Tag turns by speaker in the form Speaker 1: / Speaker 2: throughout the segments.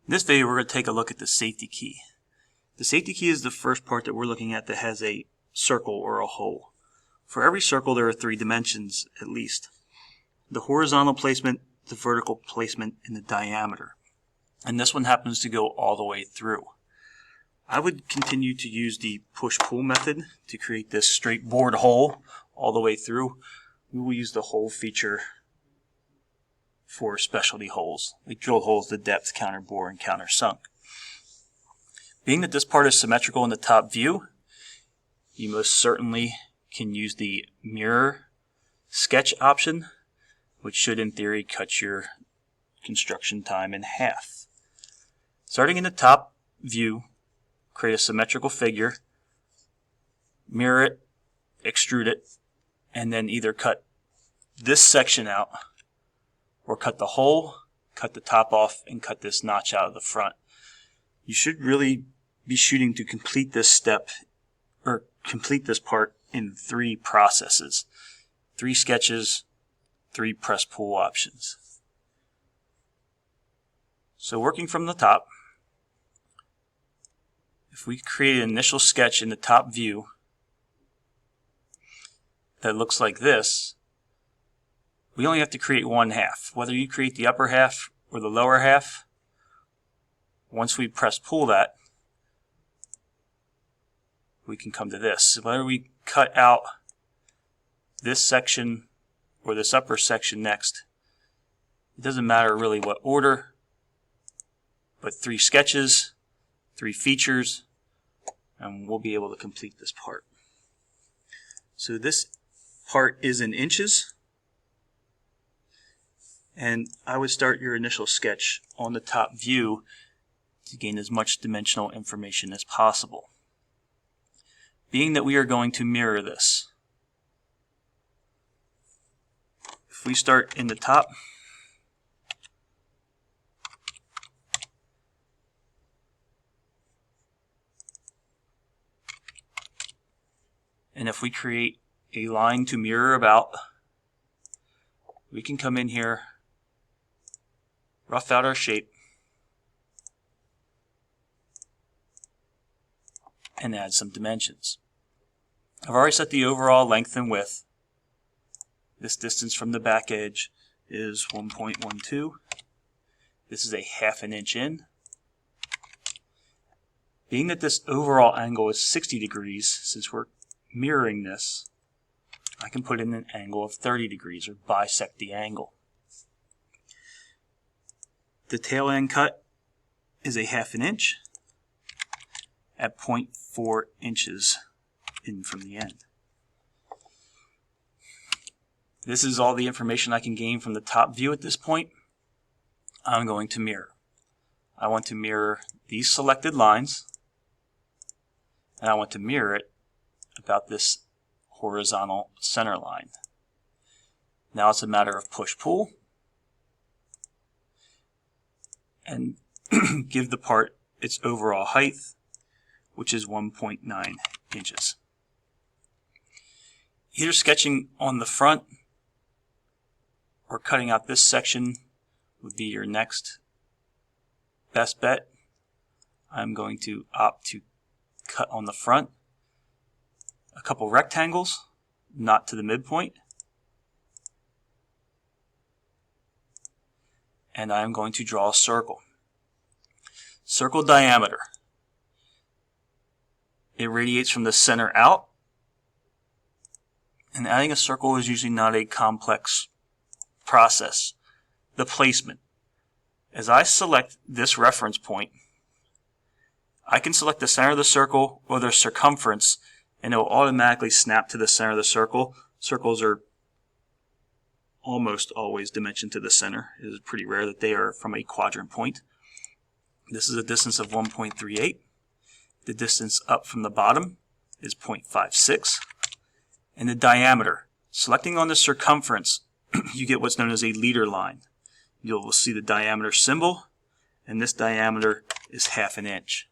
Speaker 1: In this video, we're going to take a look at the safety key. The safety key is the first part that we're looking at that has a circle or a hole. For every circle, there are 3 dimensions at least: the horizontal placement, the vertical placement, and the diameter. And this one happens to go all the way through. I would continue to use the push-pull method to create this straight bored hole all the way through. We will use the hole feature for specialty holes, like drill holes to depth, counter bore, and counter sunk. Being that this part is symmetrical in the top view, you most certainly can use the mirror sketch option, which should in theory cut your construction time in half. Starting in the top view, create a symmetrical figure, mirror it, extrude it, and then either cut this section out or cut the hole, cut the top off, and cut this notch out of the front. You should really be shooting to complete this step, or complete this part, in 3 processes. 3 sketches, 3 press-pull options. So working from the top, if we create an initial sketch in the top view that looks like this, we only have to create 1/2. Whether you create the upper half or the lower half, once we press pull that, we can come to this. Whether we cut out this section or this upper section next, it doesn't matter really what order, but 3 sketches, 3 features, and we'll be able to complete this part. So this part is in inches, and I would start your initial sketch on the top view to gain as much dimensional information as possible. Being that we are going to mirror this, if we start in the top, and if we create a line to mirror about, we can come in here, rough out our shape, and add some dimensions. I've already set the overall length and width. This distance from the back edge is 1.12. This is a 1/2 inch in. Being that this overall angle is 60 degrees, since we're mirroring this, I can put in an angle of 30 degrees, or bisect the angle. The tail end cut is a 1/2 inch at 0.4 inches in from the end. This is all the information I can gain from the top view at this point. I'm going to mirror. I want to mirror these selected lines, and I want to mirror it about this horizontal center line. Now it's a matter of push-pull and give the part its overall height, which is 1.9 inches. Either sketching on the front or cutting out this section would be your next best bet. I'm going to opt to cut on the front a couple rectangles, not to the midpoint, and I'm going to draw a circle. Circle diameter. It radiates from the center out, and adding a circle is usually not a complex process. The placement. As I select this reference point, I can select the center of the circle or the circumference, and it will automatically snap to the center of the circle. Circles are almost always dimensioned to the center. It is pretty rare that they are from a quadrant point. This is a distance of 1.38. The distance up from the bottom is 0.56. And the diameter. Selecting on the circumference, you get what's known as a leader line. You'll see the diameter symbol, and this diameter is 1/2 inch.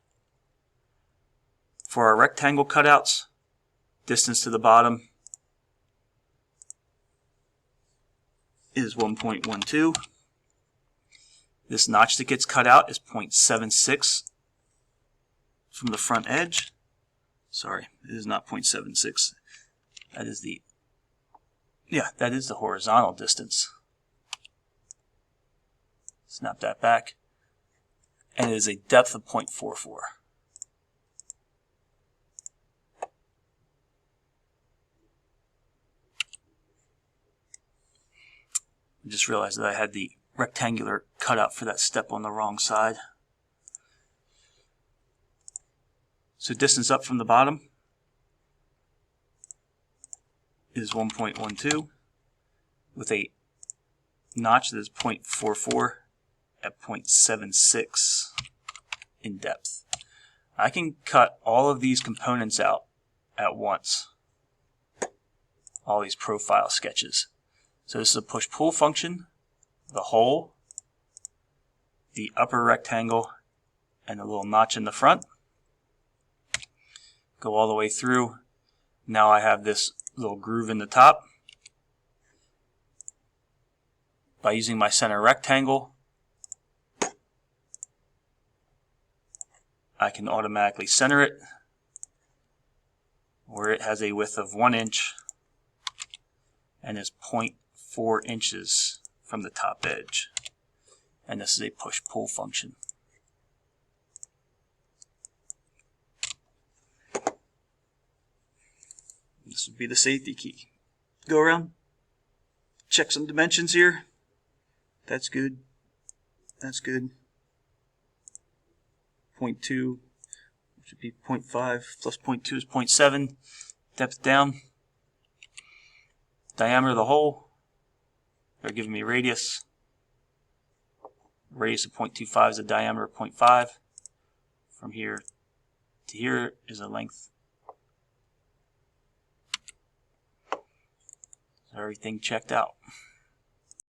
Speaker 1: For our rectangle cutouts, distance to the bottom is 1.12. This notch that gets cut out is 0.76 from the front edge. Sorry, it is not 0.76. That is the horizontal distance. Snap that back. And it is a depth of 0.44. I just realized that I had the rectangular cutout for that step on the wrong side. So distance up from the bottom is 1.12 with a notch that is 0.44 at 0.76 in depth. I can cut all of these components out at once, all these profile sketches. So this is a push-pull function, the hole, the upper rectangle, and a little notch in the front. Go all the way through. Now I have this little groove in the top. By using my center rectangle, I can automatically center it where it has a width of 1 inch and is 0.4 inches from the top edge. And this is a push-pull function. This would be the safety key. Go around, check some dimensions here. That's good. That's good. 0.2, which would be 0.5 plus 0.2 is 0.7. Depth down. Diameter of the hole. They're giving me radius. Radius of 0.25 is a diameter of 0.5. From here to here is a length. Everything checked out.